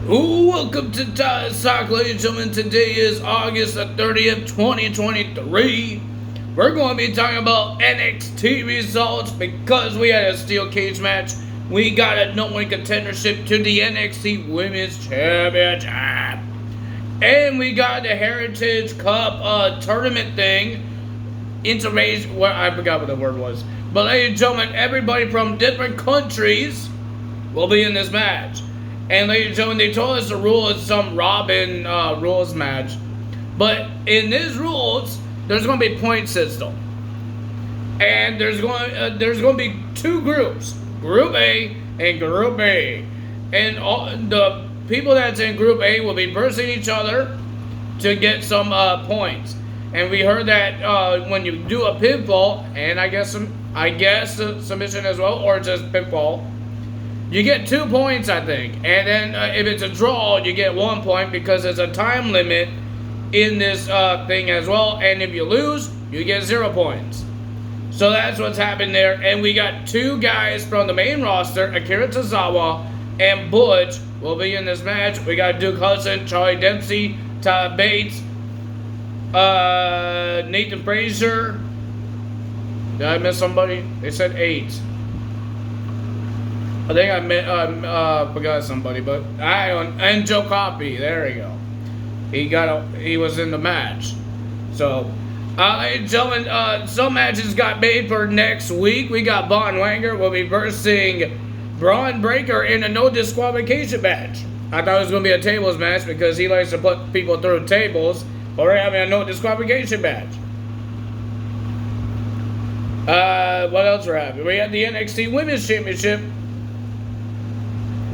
Welcome to Ty's Talk, ladies and gentlemen. Today is August the 30th, 2023. We're going to be talking about NXT results because we had a steel cage match. We got a no-win contendership to the NXT Women's Championship. And we got the Heritage Cup tournament thing. Interracial, well, I forgot what the word was. But ladies and gentlemen, everybody from different countries will be in this match. And ladies and gentlemen, they told us the rule is some Robin rules match. But in these rules, there's going to be point system. And there's going to be two groups, Group A and Group B. And all, the people that's in Group A will be versing each other to get some points. And we heard that when you do a pinfall, and I guess submission as well, or just pinfall, you get 2 points, I think. And then if it's a draw, you get 1 point because there's a time limit in this thing as well. And if you lose, you get 0 points. So that's what's happened there. And we got 2 guys from the main roster, Akira Tozawa and Butch, will be in this match. We got Duke Hudson, Charlie Dempsey, Todd Bates, Nathan Frazier. Did I miss somebody? They said 8. I think I forgot somebody, but I don't. And Joe Coffey, there we go. He was in the match. So, ladies and gentlemen, some matches got made for next week. We got Von Wanger will be versing Braun Breaker in a no disqualification match. I thought it was going to be a tables match because he likes to put people through tables. But we're having a no disqualification match. What else we're having? We have the NXT Women's Championship.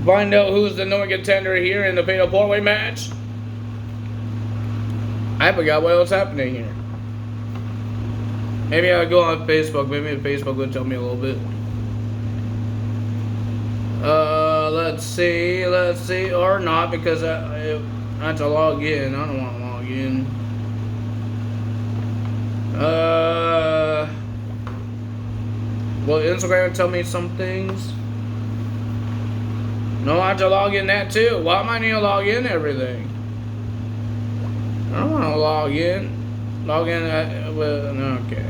Find out who's the number contender here in the Fatal 4-Way match. I forgot what else happening here. Maybe I'll go on Facebook. Maybe Facebook will tell me a little bit. Let's see, or not, because I have to log in. I don't want to log in. Will Instagram tell me some things? No, I have to log in that too. Why am I need to log in everything? I don't want to log in. Well, no, okay.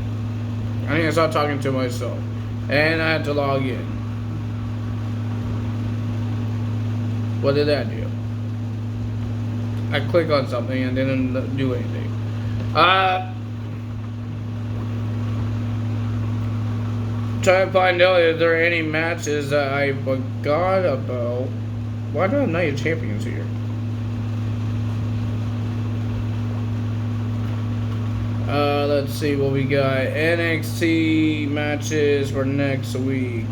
I need to start talking to myself. And I have to log in. What did that do? I click on something and didn't do anything. Try to find out if there are any matches that I forgot about. Why do I have Night of Champions here? Let's see what we got. NXT matches for next week.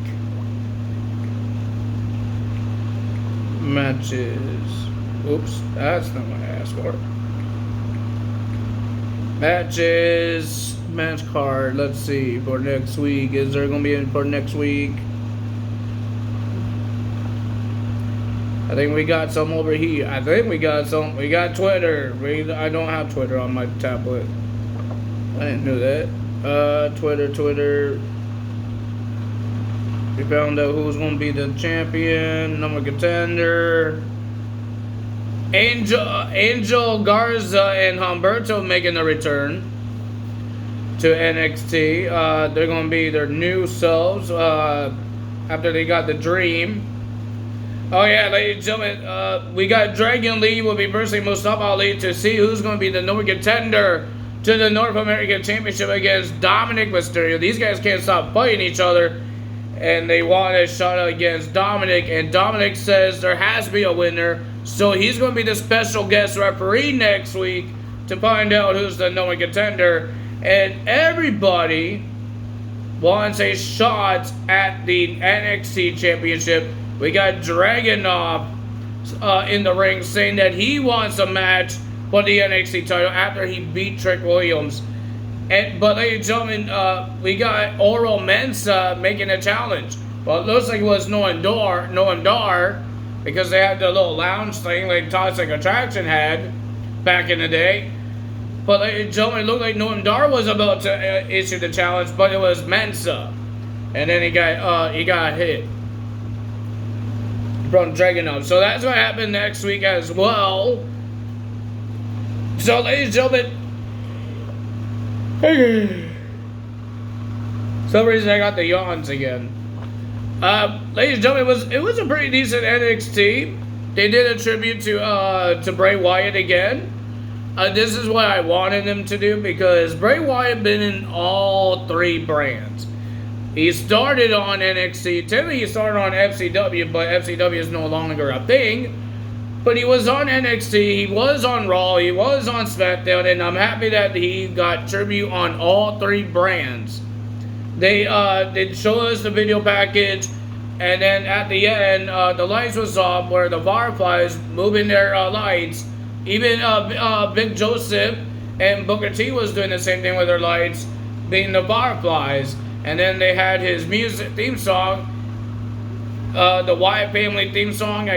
Matches. Oops, that's not what I asked for. Matches. Match card, let's see, for next week. Is there going to be any for next week? I think we got some over here. I think we got some. We got Twitter. I don't have Twitter on my tablet. I didn't know that. Twitter. We found out who's going to be the champion, number contender. Angel Garza and Humberto making a return to NXT. They're going to be their new selves after they got the dream. Oh yeah, ladies and gentlemen, we got Dragon Lee will be versing Mustafa Ali to see who's going to be the number contender to the North American Championship against Dominic Mysterio. These guys can't stop fighting each other, and they want a shot against Dominic, and Dominic says there has to be a winner, so he's going to be the special guest referee next week to find out who's the number contender. And everybody wants a shot at the NXT Championship. We got Dragunov in the ring saying that he wants a match for the NXT title after he beat Trick Williams. But ladies and gentlemen, we got Oro Mensah making a challenge. Well, it looks like it was Noam Dar, because they had the little lounge thing like Toxic Attraction had back in the day. But ladies and gentlemen, it looked like Noam Dar was about to issue the challenge, but it was Mensah. And then he got hit. from Dragunov. So that's what happened next week as well. So, ladies and gentlemen, for some reason I got the yawns again. Ladies and gentlemen, it was a pretty decent NXT. They did a tribute to Bray Wyatt again. This is what I wanted them to do because Bray Wyatt been in all three brands. He started on NXT. Technically, he started on FCW, but FCW is no longer a thing. But he was on NXT, he was on Raw, he was on SmackDown, and I'm happy that he got tribute on all three brands. They showed us the video package, and then at the end, the lights was off where the Fireflies moving their lights. Even Big Joseph and Booker T was doing the same thing with their lights, being the Fireflies. And then they had his music theme song, the Wyatt family theme song,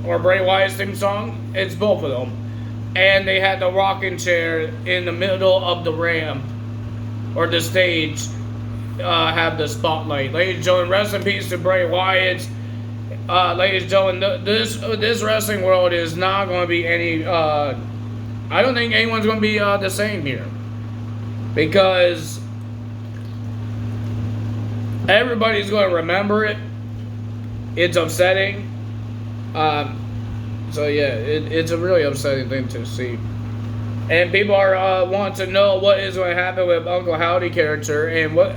or Bray Wyatt's theme song. It's both of them. And they had the rocking chair in the middle of the ramp, or the stage, have the spotlight. Ladies and gentlemen, rest in peace to Bray Wyatt. Ladies and gentlemen, this wrestling world is not going to be any, I don't think anyone's going to be the same here. Because everybody's going to remember it. It's upsetting. So yeah, it's a really upsetting thing to see. And people are want to know what is going to happen with Uncle Howdy character, and what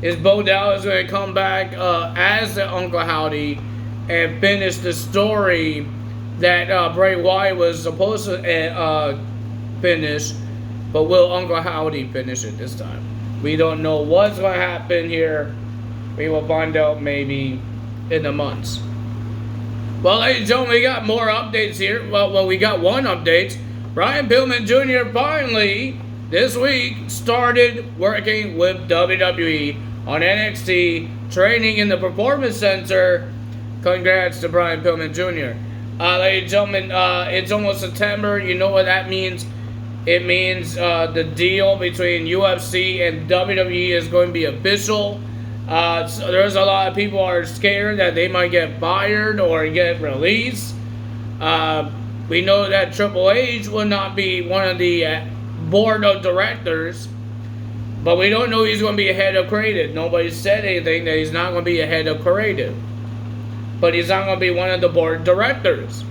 is Bo Dallas going to come back as the Uncle Howdy and finish the story that Bray Wyatt was supposed to finish, but will Uncle Howdy finish it this time? We don't know what's going to happen here. We will find out maybe in the months. Well, ladies and gentlemen, we got more updates here. Well, we got one update. Brian Pillman Jr. finally, this week, started working with WWE on NXT, training in the Performance Center. Congrats to Brian Pillman Jr. Ladies and gentlemen, it's almost September. You know what that means. It means the deal between UFC and WWE is going to be official. So there's a lot of people are scared that they might get fired or get released. We know that Triple H will not be one of the board of directors, but we don't know he's going to be a head of creative. Nobody said anything that he's not going to be a head of creative, but he's not going to be one of the board of directors.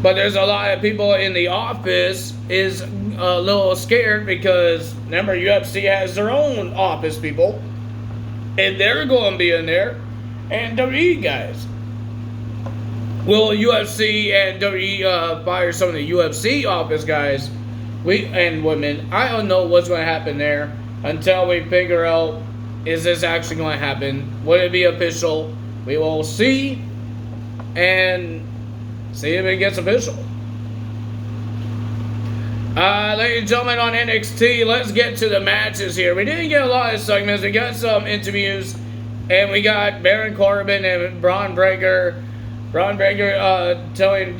But there's a lot of people in the office is a little scared because, remember, UFC has their own office people, and they're going to be in there, and WWE guys. Will UFC and WWE fire some of the UFC office guys and women? I don't know what's going to happen there until we figure out, is this actually going to happen? Will it be official? We will see and see if it gets official. Ladies and gentlemen, on NXT, let's get to the matches here. We didn't get a lot of segments. We got some interviews, and we got Baron Corbin and Braun Breaker. Braun Breaker telling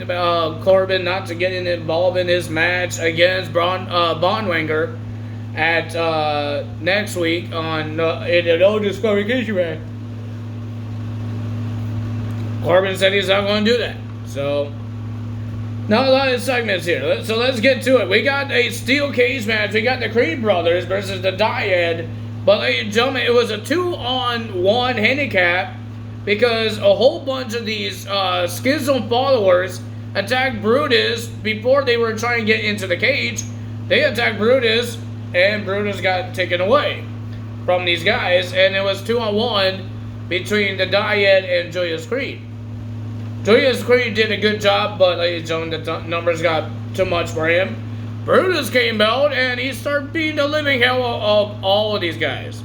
Corbin not to get involved in his match against Bonwanger at next week on in an old disqualification match. Corbin said he's not going to do that. So, not a lot of segments here. So let's get to it. We got a steel cage match. We got the Creed brothers versus the Dyad. But ladies and gentlemen, it was a 2-on-1 handicap, because a whole bunch of these Schism followers attacked Brutus before they were trying to get into the cage. They attacked Brutus, and Brutus got taken away from these guys, and it was 2-on-1 between the Dyad and Julius Creed. Julius Creed did a good job, but ladies and gentlemen, the numbers got too much for him. Brutus came out, and he started beating the living hell of all of these guys.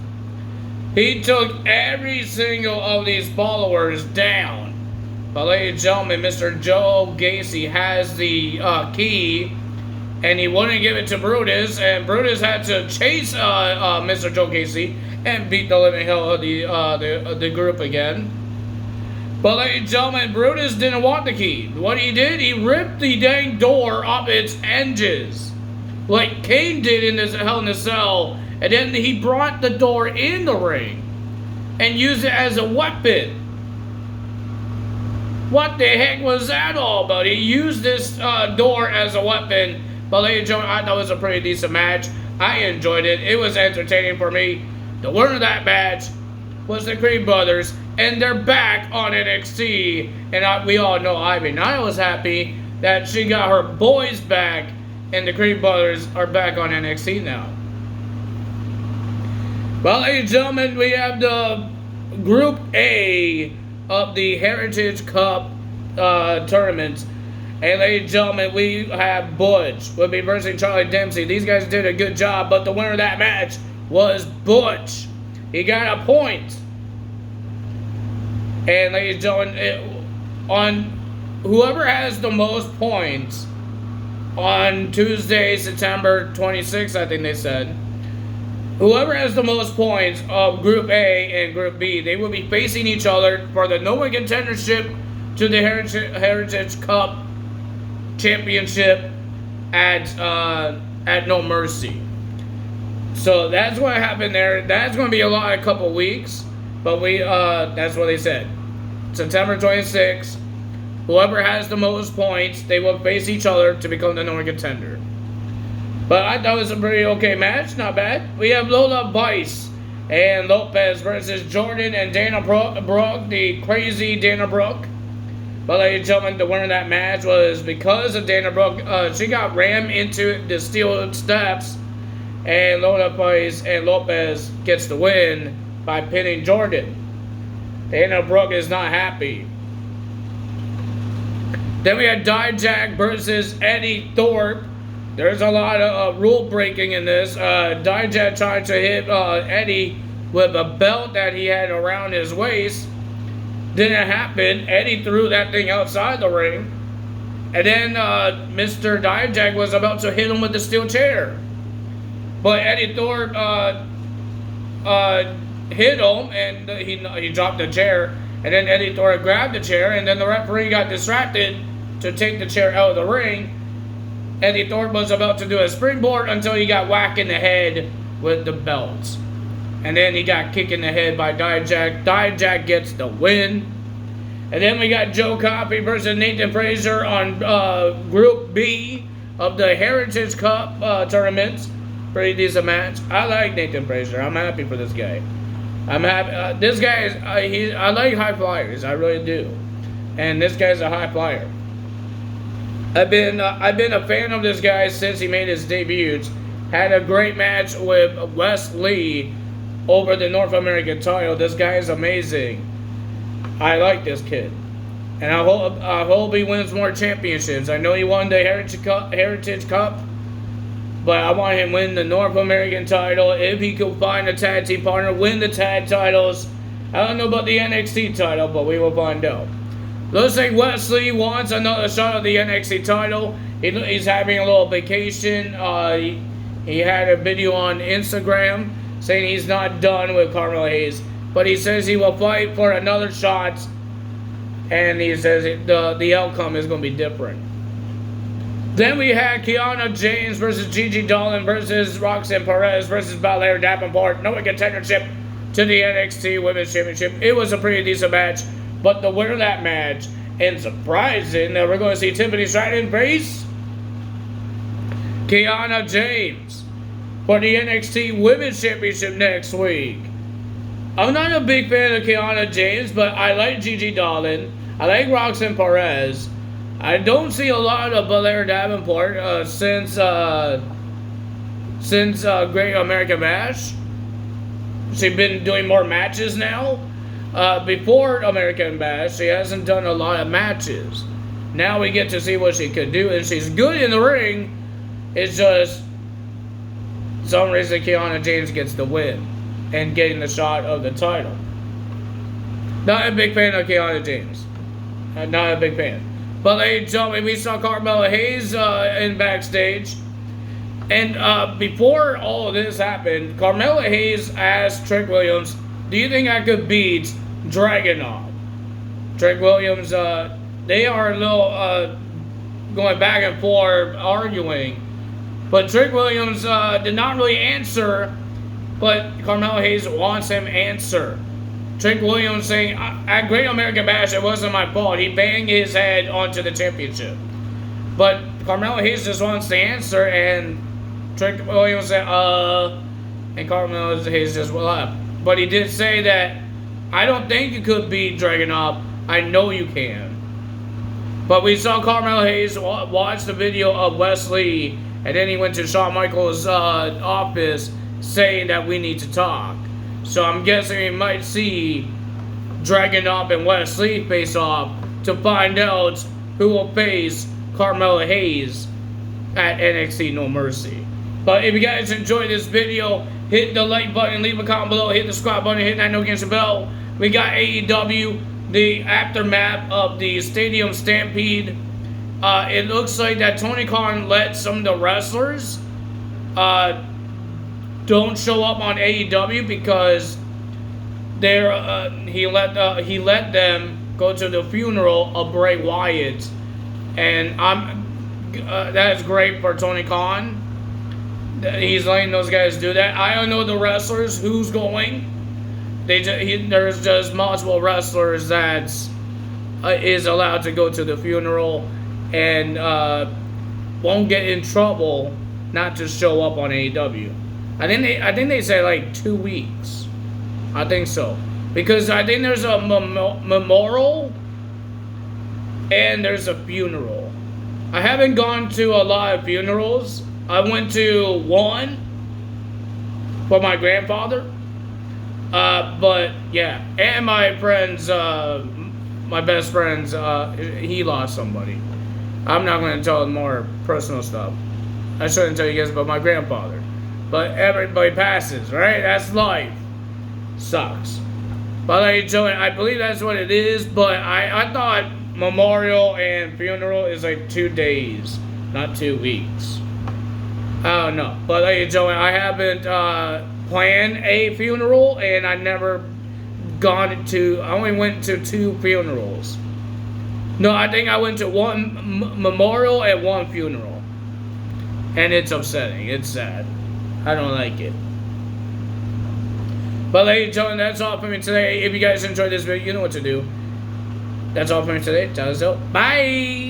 He took every single of these followers down. But ladies and gentlemen, Mr. Joe Gacy has the key, and he wouldn't give it to Brutus, and Brutus had to chase Mr. Joe Gacy and beat the living hell of the group again. But ladies and gentlemen, Brutus didn't want the key. What he did, he ripped the dang door off its hinges, like Kane did in this Hell in a Cell. And then he brought the door in the ring. and use it as a weapon. What the heck was that all about? He used this door as a weapon. But ladies and gentlemen, I thought it was a pretty decent match. I enjoyed it. It was entertaining for me. The winner of that match was the Creed Brothers, and they're back on NXT. And we all know Ivy Nile was happy that she got her boys back, and the Creed Brothers are back on NXT now. Well, ladies and gentlemen, we have the Group A of the Heritage Cup tournament. And ladies and gentlemen, we have Butch will be versus Charlie Dempsey. These guys did a good job, but the winner of that match was Butch. He got a point. And ladies and gentlemen, on whoever has the most points on Tuesday, September 26th, I think they said, whoever has the most points of Group A and Group B, they will be facing each other for the No One Contendership to the Heritage Cup Championship at No Mercy. So that's what happened there. That's going to be a couple weeks, but that's what they said. September 26th, whoever has the most points, they will face each other to become the No One Contender. But I thought it was a pretty okay match, not bad. We have Lola Vice and Lopez versus Jordan and Dana Brooke, the crazy Dana Brooke. But ladies and gentlemen, the winner of that match was because of Dana Brooke. She got rammed into the steel steps, and Lola Vice and Lopez gets the win by pinning Jordan. Dana Brooke is not happy. Then we had Dijak versus Eddie Thorpe. There's a lot of rule breaking in this. Dijak tried to hit Eddie with a belt that he had around his waist. Didn't happen. Eddie threw that thing outside the ring. And then Mr. Dijak was about to hit him with the steel chair. But Eddie Thorpe hit him, and he dropped the chair. And then Eddie Thorpe grabbed the chair, and then the referee got distracted to take the chair out of the ring. Eddie Thorpe was about to do a springboard until he got whacked in the head with the belt. And then he got kicked in the head by Dijak. Dijak gets the win. And then we got Joe Coffey versus Nathan Frazier on Group B of the Heritage Cup tournament. Pretty decent match. I like Nathan Frazier. I'm happy for this guy. I'm happy. This guy is. I like high flyers. I really do. And this guy's a high flyer. I've been a fan of this guy since he made his debut. Had a great match with Wes Lee over the North American title. This guy is amazing. I like this kid, and I hope he wins more championships. I know he won the Heritage Cup, but I want him to win the North American title. If he could find a tag team partner, win the tag titles. I don't know about the NXT title, but we will find out. Looks like Wesley wants another shot of the NXT title. He's having a little vacation. He had a video on Instagram saying he's not done with Carmelo Hayes, but he says he will fight for another shot, and he says the outcome is going to be different. Then we had Kiana James versus Gigi Dolan versus Roxanne Perez versus Belair Davenport. No contendership to the NXT Women's Championship. It was a pretty decent match. But the winner of that match, and surprising that we're going to see Tiffany Stratton face Kiana James for the NXT Women's Championship next week. I'm not a big fan of Kiana James, but I like Gigi Dolan. I like Roxanne Perez. I don't see a lot of Belair Davenport since Great American Bash. She's been doing more matches now. Before American Bash, she hasn't done a lot of matches. Now we get to see what she could do, and she's good in the ring. It's just some reason Kiana James gets the win and getting the shot of the title. Not a big fan of Kiana James. Not a big fan. But ladies and gentlemen, we saw Carmelo Hayes in backstage. And before all of this happened, Carmelo Hayes asked Trick Williams, do you think I could beat Dragunov? Trick Williams, they are a little going back and forth, arguing. But Trick Williams did not really answer, but Carmelo Hayes wants him to answer. Trick Williams saying, at Great American Bash, it wasn't my fault. He banged his head onto the championship. But Carmelo Hayes just wants the answer, and Trick Williams said, and Carmelo Hayes just left. But he did say that, I don't think you could beat Dragunov. I know you can. But we saw Carmelo Hayes watch the video of Wesley, and then he went to Shawn Michaels' office saying that we need to talk. So I'm guessing we might see Dragunov and Wesley face off to find out who will face Carmelo Hayes at NXT No Mercy. But if you guys enjoyed this video, hit the like button, leave a comment below, hit the subscribe button, hit that notification bell. We got AEW, the aftermath of the Stadium Stampede. It looks like that Tony Khan let some of the wrestlers don't show up on AEW because he let them go to the funeral of Bray Wyatt, and that is great for Tony Khan. He's letting those guys do that. I don't know the wrestlers who's going. There's just multiple wrestlers that is allowed to go to the funeral and won't get in trouble not to show up on AEW. I think they say like 2 weeks. I think so, because I think there's a memorial and there's a funeral. I haven't gone to a lot of funerals. I went to one for my grandfather. But yeah, and my friends, my best friends, he lost somebody. I'm not going to tell more personal stuff. I shouldn't tell you guys about my grandfather. But everybody passes, right? That's life. Sucks. But ladies and gentlemen, I believe that's what it is. But I thought memorial and funeral is like 2 days, not 2 weeks. I don't know. But ladies and gentlemen, I haven't planned a funeral, and I never gone to. I only went to 2 funerals. No, I think I went to 1 memorial and 1 funeral, and it's upsetting. It's sad. I don't like it. But ladies and gentlemen, that's all for me today. If you guys enjoyed this video, you know what to do. That's all for me today. Tell us so. Bye.